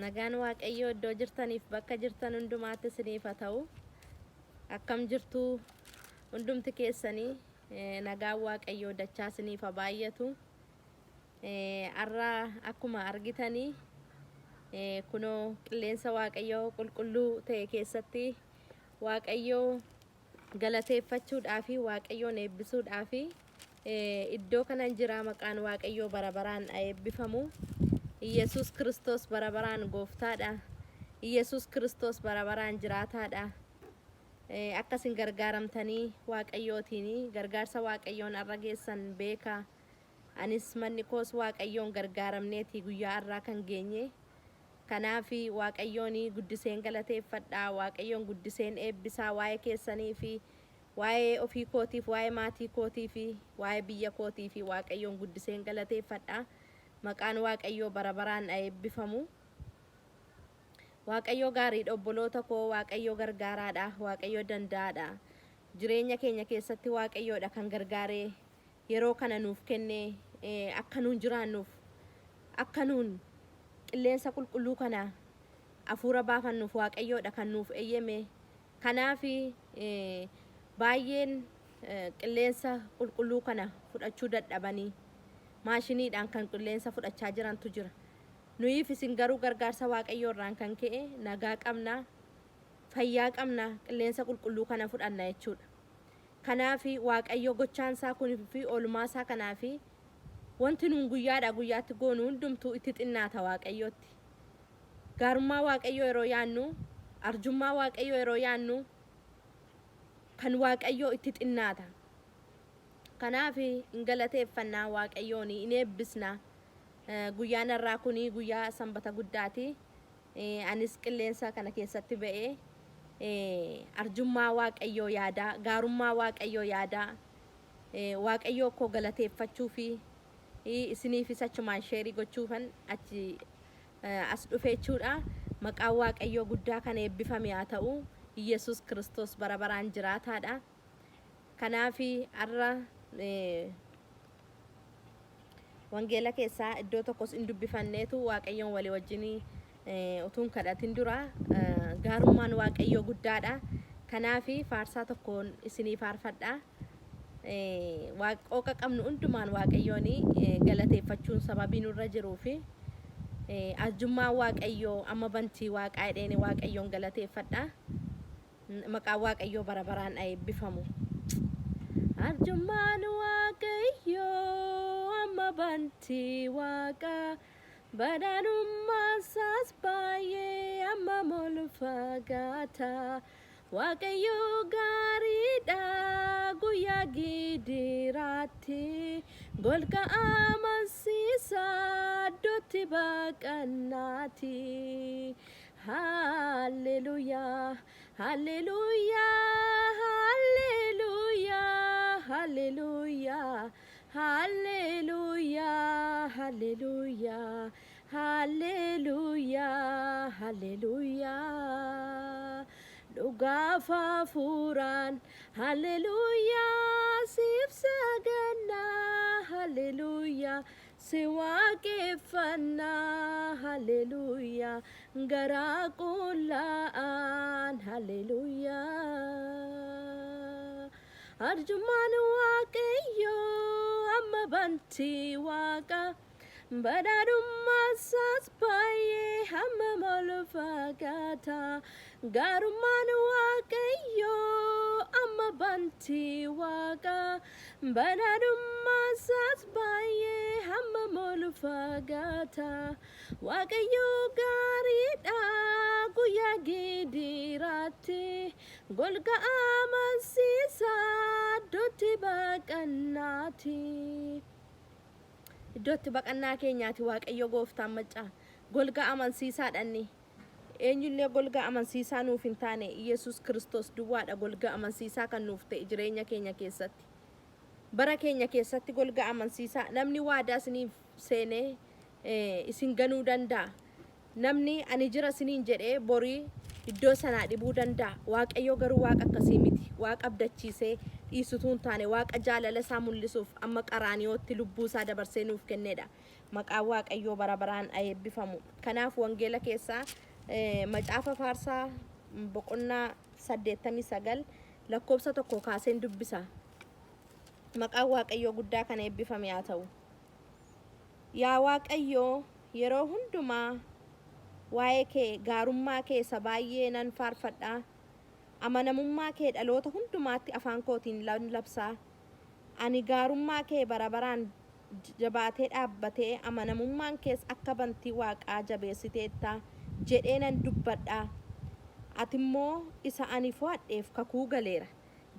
Nagaan Waaqayyoo iddoo jirtaniif bakka jirtan hundumaatti isiniif haa ta'u. Akkam jirtu hundumti keessanii nagaan Waaqayyoo dachaa isiniif haa baay'atu. Har'a akkuma argitanii kunoo qilleensa Waaqayyoo qulqulluu ta'e keessatti Waaqayyoo galateeffachuudhaaf Waaqayyoon eebbisuudhaaf iddoo kanan jira. Maqaan Waaqayyoo bara baraan eebbifamu. Yesus Kristos bara baraan gooftaadha. Yesus Kristos bara baraan jiraataadha. Akkasin gargaaramtanii Waaqayyootiin gargaarsa Waaqayyoon har'a geessan beeka. Anis manni koos Waaqayyoon gargaaramneeti guyyaa har'aa kan geenye. Kanaaf Waaqayyoon guddiseen galateeffadha. Waaqayyoon guddiseen eebbisaa waa'ee keessanii fi waa'ee ofii kootiif, waa'ee maatii kootiif, waa'ee biyya kootiif Waaqayyoon guddiseen galateeffadha. Maqaan Waaqayyoo bara baraan eebbifamu. Waaqayyoo gaariidha obboloota koo. Waaqayyoo gargaaraadha. Waaqayyoo danda'aadha. Jireenya keenya keessatti Waaqayyoodha kan gargaaree yeroo kana nuuf kenne akka nuun jiraannuuf, akka nuun qilleensa qulqulluu kana hafuura baafannuuf Waaqayyoodha kan nuuf eeyyame. Kanaaf baay'een qilleensa qulqulluu kana fudhachuu dadhabanii maashiniidhaan kan qilleensa fudhachaa jirantu jira. Nuyiif isin garuu gargaarsa Waaqayyoo irraan kan ka'e nagaa qabna, fayyaa qabna, qilleensa qulqulluu kana fudhanna jechuudha. Kanaaf Waaqayyo gochaansaa kunii fi oolmaasaa kanaaf wanti nuun guyyaadhaa guyyaatti goonu hundumtuu itti xinnaata Waaqayyootti. Gaarummaa Waaqayyoo yeroo yaannu, arjummaa Waaqayyoo yeroo yaannu kan Waaqayyoo itti xinnaata. Kanaaf hin galateeffannaa Waaqayyoon, hin eebbisna. Guyyaan har'aa kuni guyyaa sanbata guddaati. Anis qilleensa kana keessatti ba'ee arjummaa Waaqayyoo yaada, gaarummaa Waaqayyoo yaada. Waaqayyoo koo galateeffachuu fi isiniifis achumaan sheerii gochuufan achi as dhufe jechuudha. Maqaan Waaqayyoo guddaa kan eebbifame haa ta'u. Yesus Kristos bara baraan jiraataadha. Kanaaf har'a wangeela keessaa iddoo tokkos hin dubbifanneetu Waaqayyoon walii wajjin utuun kadhatin dura gaarummaan Waaqayyoo guddaadha. Kanaaf faarsaa tokkoon isinii faarfadha. Qooqa qabnu hundumaan Waaqayyoon galateeffachuun sababii nurra jiruuf arjummaa Waaqayyoo amma bantii Waaqaa jedheen Waaqayyoon galateeffadha. Maqaan Waaqayyoo bara baraan eebbifamu. Arjummaan Waaqayyoo amma bantii Waaqaa badhaadhummaan isaas baay'ee amma mul'ifagaata. Waaqayyoo gaariidha guyyaa gidiraatti golga amansiisaa iddootti baqannaati. Hallelujah, hallelujah, hallelujah, hallelujah, hallelujah, hallelujah, hallelujah, hallelujah. Dhugaaf hafuuraan hallelujah siif sagannaa, hallelujah si waaqeffannaa, hallelujah garaa qullaa'aan, hallelujah. Arjummaan Waaqayyoo amma bantii Waaqaa badhaadhummaan isaas baay'ee amma mul'ifagaata. Gaarummaan Waaqayyoo amma bantii Waaqaa badhaadhummaan isaas baay'ee amma mul'ifagaata. Waaqayyoo gaariidha guyyaa gidiraatti golga amansiisaa iddootti baqannaati. Iddootti baqannaa keenyaati Waaqayyo gooftaan maccaa golga amansiisaadhanni. Eenyullee golga amansiisaa nuuf hin taane Yesus Kristos duwwaadha golga amansiisaa kan nuuf ta'e jireenya keenya keessatti. Bara keenya keessatti golga amansiisaa namni waadaa isiniif seenee isin ganuu danda'a. Namni ani jira isiniin jedhee borii iddoo sanaa dhibuu danda'a. Waaqayyo garuu waaqa akkasii miti. Waaqa abdachiisee dhiisutuu hin taane waaqa jaalala isaa mul'isuuf amma qaraaniyootti lubbuu isaa dabarsee nuuf kennedha. Maqaan waaqayyoo bara baraan eebbifamu. Kanaaf wangeela keessaa macaafa faarsaa boqonnaa 89 lakkoofsa 1 kaaseen dubbisa. Maqaan waaqayyoo guddaa kan eebbifame haa ta'u. Yaa waaqayyoo yeroo hundumaa waa'ee kee gaarummaa kee isa baay'ee nan faarfadha. Amanamummaa kee dhaloota hundumaatti afaan kootiin labsaa. Ani gaarummaa kee bara baraan jabaatee dhaabbatee amanamummaan kees akka bantii waaqaa jabeessiteetta jedhee nan dubbadha. Ati immoo isa ani fo'adheef kakuu galeera.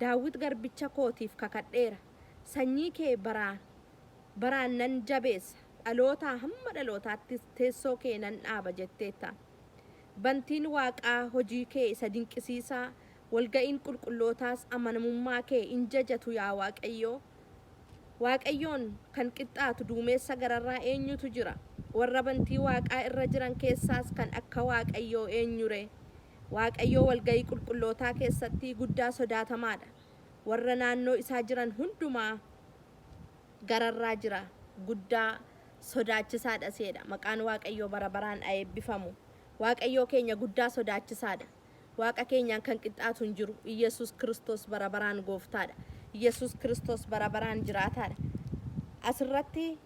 Daawit garbicha kootiif kakadheera. Sanyii kee baraan nan jabeessa. Dhalootaa hamma dhalootaatti teessoo kee nan dhaaba jetteetta. Bantiin waaqaa hojii kee isa dinqisiisaa, walga'iin qulqullootaas amanamummaa kee in jajatu yaa Waaqayyoo. Waaqayyoon kan qixxaatu duumessa gararraa eenyutu jira? Warra bantii waaqaa irra jiran keessaas kan akka Waaqayyoo eenyure? Waaqayyoo walga'ii qulqullootaa keessatti guddaa sodaatamaadha. Warra naannoo isaa jiran hundumaa gararraa jira. Guddaa sodaachisaadha seedha. Maqaan waaqayyoo bara baraan eebbifamu. Waaqayyoo keenya guddaa sodaachisaadha. Waaqa keenyaan kan qixxaatu hin jiru. Iyesuus Kiristoos bara baraan gooftaadha. Iyesuus Kiristoos bara baraan jiraataadha. Asirratti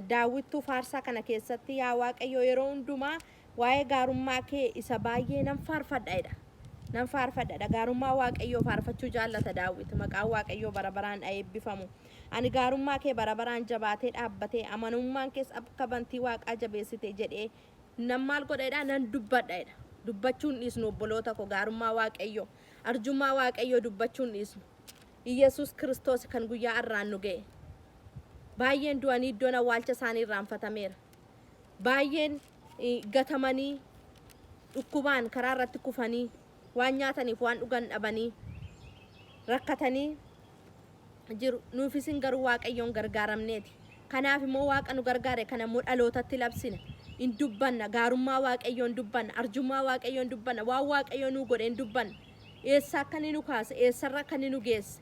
daawwittuu faarsaa kana keessatti yaa waaqayyoo yeroo hundumaa waa'ee gaarummaa kee isa baay'ee nan faarfadha. Nan faarfadha. Gaarummaa waaqayyoo faarfachuu jaallata Daawit. Maqaan waaqayyoo bara baraan eebbifamu. Ani gaarummaa kee bara baraan jabaatee dhaabbatee amanamummaan kees akka bantii waaqaa jabeessite jedhee nan maal godheedha nan dubbadhaedha. Dubbachuun dhiisnu obboloota koo gaarummaa waaqayyoo arjummaa waaqayyoo dubbachuun dhiisnu. Iyesuus Kiristoos kan guyyaa har'aan nu ga'e. Baay'een du'anii iddoon awwaalcha isaanii irraanfatameera. Baay'een gatamanii dhukkubaan karaa irratti kufanii waan nyaataniif waan dhugan dhabanii rakkatanii jiru. Nuufis garuu waaqayyoon gargaaramneeti. Kanaaf immoo waaqa nu gargaare kana immoo dhalootatti labsina. In dubbanna gaarummaa waaqayyoon dubbanna, arjummaa waaqayyoon dubbanna, waan waaqayyoon nu godhe in dubbanna. Eessa akka inni nu kaase, eessarra akka inni nu geesse.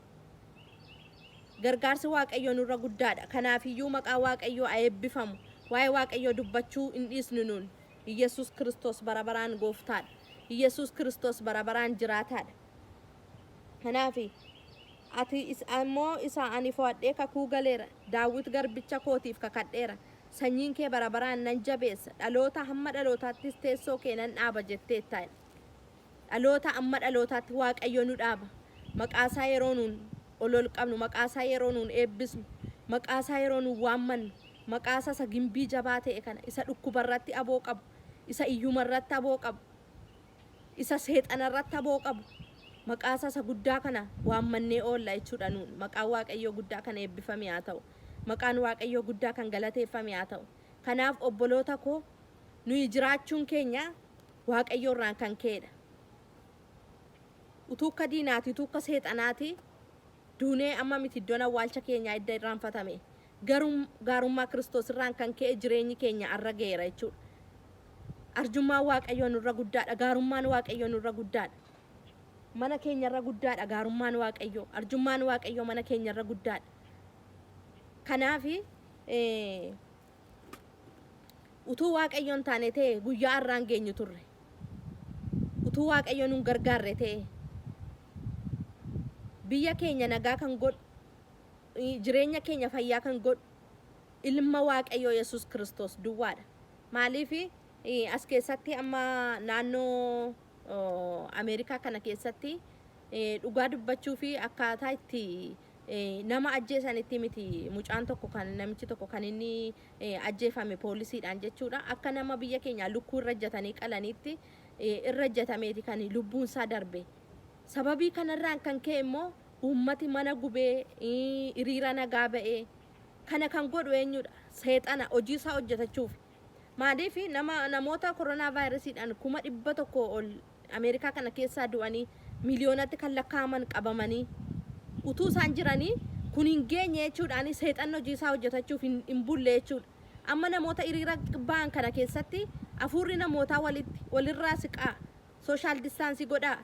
Gargaarsi waaqayyoo nurra guddaadha. Kanaaf iyyuu maqaa waaqayyoo eebbifamu. Waa'ee waaqayyoo dubbachuu hin dhiisnu nuun. Iyesuus Kiristoos bara baraan gooftaadha. Iyesuus Kiristoos bara baraan jiraataadha. Kanaaf ati ammoo isa ani fo'adhee kakuu galeera. Daawit garbicha kootiif kakadheera. Sanyiin kee bara baraan nan jabeessa. Dhaloota hamma dhalootaattis teessoo kee nan dhaaba jetteetta. Dhaloota amma dhalootaatti waaqayyo nu dhaaba. Maqaasaa yeroo nuun ol qabnu, maqaasaa yeroo nuun eebbisnu, maqaasaa yeroo nuun waammannu, maqaasaa isa gimbii jabaa ta'e kana, isa dhukkubarratti aboo qabu, isa iyyumarratti aboo qabu, isa seexanarratti aboo qabu. Maqaasaa isa guddaa kana waammannee oolla jechuudha nuun. Maqaan waaqayyoo guddaa kan eebbifame haa ta'u. Maqaan waaqayyoo guddaa kan galateeffame haa ta'u. Kanaaf obboloota koo nuyi jiraachuun keenya waaqayyoo irraan kan ka'edha. Utuu akka diinaati, utuu akka seexanaati duunee amma miti iddoon awwaalcha keenyaa idda irraanfatame. Gaarummaa Kiristoos irraan kan ka'e jireenyi keenya arra ga'eera jechuudha. Arjummaan waaqayyoo nurra guddaadha. Gaarummaan waaqayyoo nurra guddaadha. Mana keenya irra guddaadha gaarummaan waaqayyoo. Arjummaan waaqayyoo mana keenya irra guddaadha. Kanaaf utuu waaqayyoon taane ta'e guyyaa har'aan geenyu turre. Utuu waaqayyoon nun gargaarre ta'e biyya keenya nagaa kan godhu, jireenya keenya fayyaa kan godhu ilma waaqayyoo Yesuus Kiristoos duwwaadha. Maaliif as keessatti amma naannoo Ameerikaa kana keessatti dhugaa dubbachuu fi akkaataa itti nama ajjeesanitti miti mucaan tokko kan namichi tokko kan inni ajjeefame poolisiidhaan jechuudha. Akka nama biyya keenya lukkuu irra ejjatanii qalaniitti irra ejjatameeti kan lubbuun isaa darbe. Sababii kanarraan kan ka'e immoo uummati mana gubee hiriira nagaa ba'ee kana kan godhu eenyudha? Seexana hojii isaa hojjetachuuf. Maaliif namoota koronaa vaayirasiidhaan 100,000 ol Ameerikaa kana keessaa du'anii miliyoonatti kan lakkaa'aman qabamanii utuu isaan jiranii kun hin geenye jechuudhaan seexanni hojii isaa hojjetachuuf hin bulle jechuudha. Amma namoota hiriira ba'an kana keessatti hafuurri namootaa walirraa siqaa social distance godhaa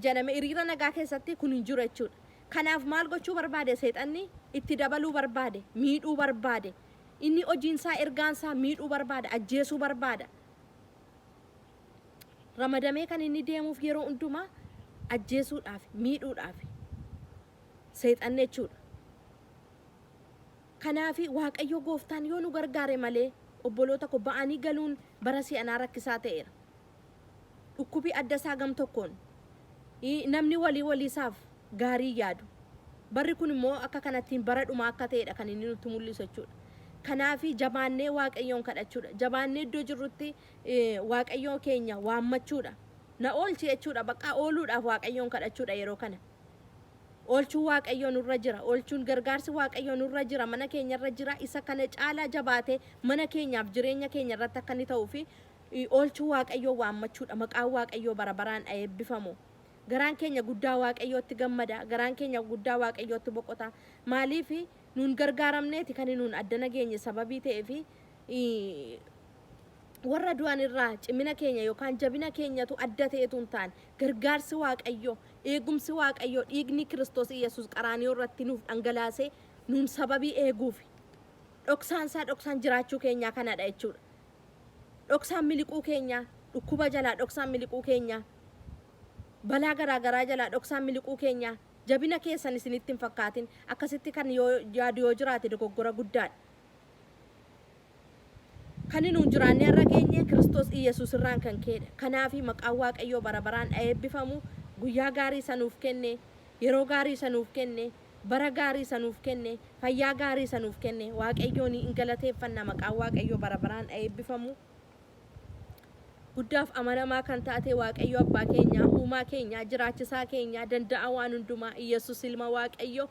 jedhame hiriira nagaa keessatti kun hin jiru jechuudha. Kanaaf maal gochuu barbaade seexanni itti dabaluu barbaade miidhuu barbaade inni hojiinsaa ergaansaa miidhuu barbaada ajjeesuu barbaada. Ramadamee kan inni deemuuf yeroo hundumaa ajjeesuudhaaf miidhuudhaaf seexanni jechuudha. Kanaafi Waaqayyo Gooftaan yoo nu gargaare malee obboloota ko ba'anii galuun bara si'anaa rakkisaa ta'eera. Dhukkubii adda isaa gam tokkoon namni walii isaaf gaarii yaadu. Barri kun immoo akka kanattiin bara dhumaa akka ta'edha kan inni nutti mul'isu jechuudha. Kanaafi jabaannee Waaqayyoon kadhachuudha. Jabaannee iddoo jirrutti Waaqayyoo keenya waammachuudha. Na oolchi jechuudha. Bakka ooluudhaaf Waaqayyoon kadhachuudha yeroo kana. Oolchuun Waaqayyoo nurra jira. Oolchuun gargaarsi Waaqayyoo nurra jira. Mana keenya irra jira. Isa kana caalaa jabaatee mana keenyaaf jireenya keenya irratti akka inni ta'uu fi oolchuu Waaqayyoo waammachuudha. Maqaan Waaqayyoo bara baraan eebbifamu. Garaan keenya guddaa Waaqayyootti gammada. Garaan keenya guddaa Waaqayyootti boqota. Maaliif nuun gargaaramneeti kan nuun adda nageenye sababii ta'eefi warra du'an irraa cimina keenya yookaan jabina keenyatu adda ta'etu hin taane gargaarsi Waaqayyoo eegumsi Waaqayyoo dhiigni Kiristoos Yesuus qaraaniyoo irratti nuuf dhangalaasee nuun sababii eeguuf dhoksaan jiraachuu keenyaa kanadha jechuudha. Dhoksaan miliquu keenyaa dhukkuba jalaa dhoksaan miliquu keenyaa balaa garaagaraa jalaa dhoksaan miliquu keenyaa jabina keessan isinitti hin fakkaatin akkasitti kan yaadu yoo jiraate dogoggora guddaadha. Kan nuun jiraannee irra geenye Kiristoos Yesuus irraan kan ka'edha. Kanaafi maqaan Waaqayyoo bara baraan eebbifamu. Guyyaa gaarii sanuuf kenne, yeroo gaarii sanuuf kenne, bara gaarii sanuuf kenne, fayyaa gaarii sanuuf kenne. Waaqayyoon hin galateeffanna. Maqaan Waaqayyoo bara baraan eebbifamu. Guddaaf amanamaa kan taate Waaqayyo abbaa keenya, uumaa keenya, jiraachisaa keenya, danda'a waan hundumaa Yesuus ilma Waaqayyo.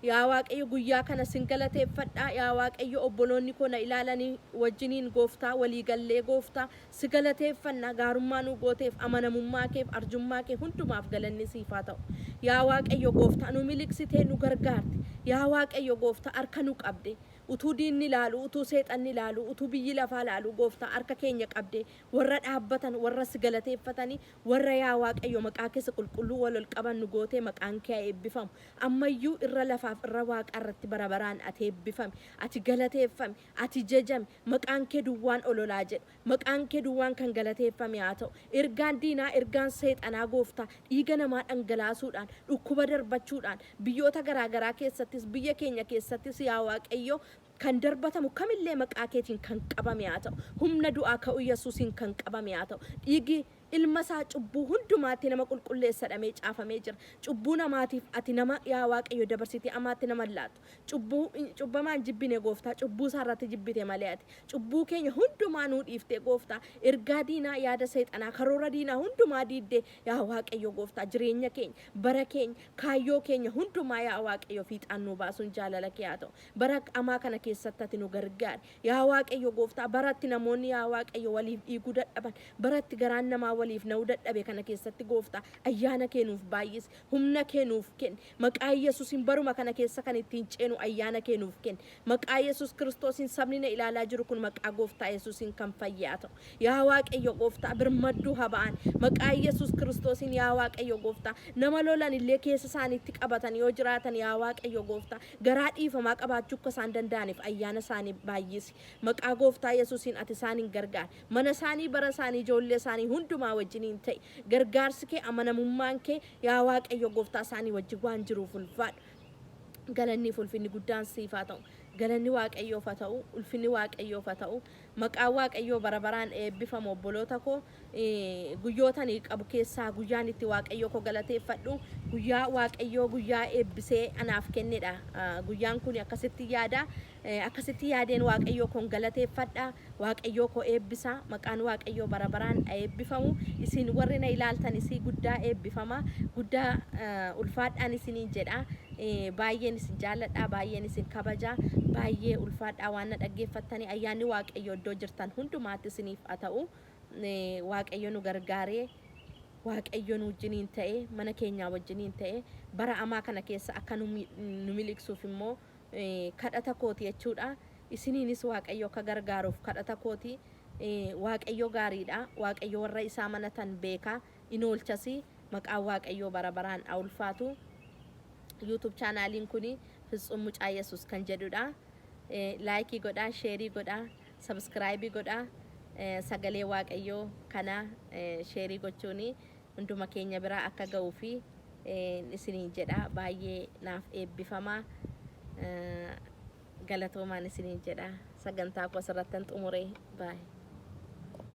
Yaa Waaqayyo guyyaa kana sin galateeffadha. Yaa Waaqayyo obboloonni koo na ilaalanii wajjiniin Gooftaa walii gallee Gooftaa si galateeffanna. Gaarummaa nu gooteef amanamummaa keef arjummaa kee hundumaaf galanni siif haa ta'u. Yaa Waaqayyo Gooftaa nu miliqsitee nu gargaarte. Yaa Waaqayyo Gooftaa harka nu qabde. Utuu diinni ilaalu, utuu seexanni ilaalu, utuu biyyi lafaa ilaalu Gooftaa harka keenya qabde warra dhaabbatan, warra si galateeffatanii, warra yaa Waaqayyo maqaa keessa qulqulluu wal qaban nu gootee maqaan kee eebbifamu. Ammayyuu irra lafaaf irra waaqa irratti bara baraan ati eebbifame, ati galateeffame, ati jajame, maqaan kee duwwaan ololaa jedhu, maqaan kee duwwaan kan galateeffame haa ta'u. Ergaan diinaa, ergaan seexanaa Gooftaa dhiiga namaa dhangalaasuudhaan, dhukkuba darbachuudhaan, biyyoota garaagaraa keessattis, biyya keenya keessattis yaa Waaqayyo kan darbatamu kamillee maqaa keetiin kan qabame haa ta'u. Humna du'aa ka'uu Yesuusiin kan qabame haa ta'u. Dhiigi ilma isaa cubbuu hundumaatti nama qulqulleessadhamee caafamee jira. Cubbuu namaatiif ati nama yaa Waaqayyo dabarsitee amaatti nama laattu. Cubbamaan jibbine Gooftaa, cubbuu isaa irratti jibbite malee ati. Cubbuu keenya hundumaa nuu dhiiftee Gooftaa, ergaa diinaa yaada seexanaa karoora diinaa hundumaa diiddee yaa Waaqayyo Gooftaa jireenya keenya, bara keenya, kaayyoo keenya hundumaa yaa Waaqayyo fiixaan nu baasuun jaalala kee haa ta'u. Bara amaa kana keessatti ati nu gargaari. Yaa Waaqayyo Gooftaa baratti namoonni yaa Waaqayyo waliif dhiiguu dadhaban, baratti garaan namaa waliif na'uu dadhabe kana keessatti Gooftaa ayyaana kee nuuf baay'isi, humna kee nuuf kenni. Maqaa Yesuusiin baruma kana keessa kan ittiin ceenu ayyaana kee nuuf kenni. Maqaa Yesuus Kiristoosiin sabni na ilaalaa jiru kun maqaa Gooftaa Yesuusiin kan fayyaa ta'u. Yaa Waaqayyo Gooftaa birmadduu haba'an maqaa Yesuus Kiristoosiin yaa Waaqayyo Gooftaa nama lolan illee keessa isaaniitti qabatan yoo jiraatan yaa Waaqayyo Gooftaa garaa dhiifamaa qabaachuu akka isaan danda'aniif ayyaana isaanii baay'isi. Maqaa Gooftaa Yesuusiin ati isaaniin gargaari. Mana isaanii, bara isaanii, ijoollee isaanii hundumaa wajjiniin ta'e. Gargaarsi kee, amanamummaan kee yaa Waaqayyo Gooftaa isaanii wajjin waan jiruuf ulfaadhu. Galanni fi ulfinni guddaan siif haa ta'u. Galanni Waaqayyoof haa ta'u, ulfinni Waaqayyoof haa ta'u. Maqaan Waaqayyoo bara baraan eebbifamu. Obboloota koo guyyoota qabu keessaa guyyaan itti Waaqayyoo koo galateeffadhu guyyaa Waaqayyoo guyyaa eebbisee anaaf kennedha. Guyyaan kun akkasitti yaada. Akkasitti yaadeen Waaqayyoo koon galateeffadha. Waaqayyoo koo eebbisa. Maqaan Waaqayyoo bara baraan eebbifamu. Isin warri na ilaaltan isii guddaa eebbifama. Guddaa ulfaadhaan isiniin jedha. Baay'een isin jaalladha, baay'een isin kabaja, baay'ee ulfaadhaa waan na dhaggeeffattanii ayyaanni Waaqayyo iddoo jirtan hundumaatti isiniif haa ta'u. Waaqayyo nu gargaaree, Waaqayyo nu wajjiniin ta'e, mana keenyaa wajjiniin ta'e, bara amaa kana keessa akka nu miliqsuuf immoo kadhata kooti jechuudha. Isiniinis Waaqayyo akka gargaaruuf kadhata kooti. waaqayyo gaariidha waaqayyo warra isaa manatan beeka inoolchasi maqaa waaqayyo bara baraan haa ulfaatu YouTube chaanaaliin kuni Fitsum Mucaa Yesus kan jedhudha laayikii godhaa sheerii godhaa sabskraayibii godhaa sagalee waaqayyo kana sheerii gochuuni hunduma keenya biraa akka ga'uu fi isiniin jedha baay'ee naaf eebbifamaa galatoomaan isiniin jedha sagantaa koo asirrattan xumuree baay'ee